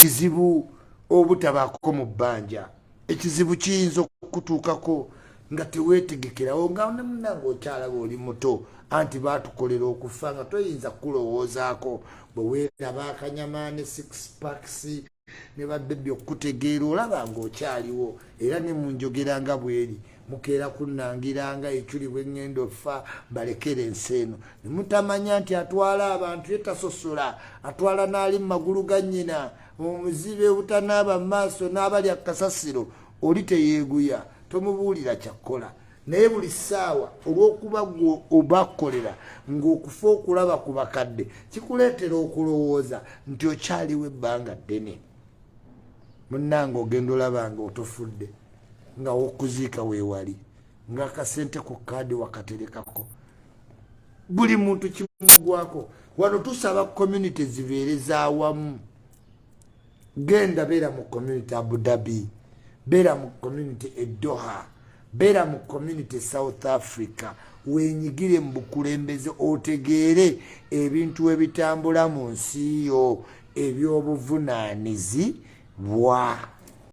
kizibu obutabaako mu bbanja ekizibu kiyinza okutuukako nga teweetegekerawo nga munange okyalaba oli muto anti baatukolera okufa nga toyinza kulowoozaako bwe weeraba akanyama ne six packs ne babebbi okutegeera olaba ng'okyaliwo era ne munjogera nga bweri mukeera kunnangiranga ekyuli bwe ŋŋenda ofa balekera ensi eno ne mutamanya nti atwala abantu yetasosola atwala n'ali mu magulu ga nnyina omuzibe obutanaaba mu maaso n'abalya kasasiro oli teyeeguya tomubuulira kyakkola naye buli ssaawa olw'okuba gwe obakolera ng'okufa okulaba ku bakadde kikuleetera okulowooza nti okyaliwo ebbanga ddene munnange ogenda olaba nga otofudde nga wokuziika weewali ng'akasente ku kaadi wakaterekako buli muntu kimugwako wano tusaba community zibeereza awamu genda beera mu community Abu Dhabi beera mu community Doha beera mu community South Africa wenyigire mu bukulembeze otegeere ebintu ebitambula mu nsi yo ebyobuvunaanyizibwa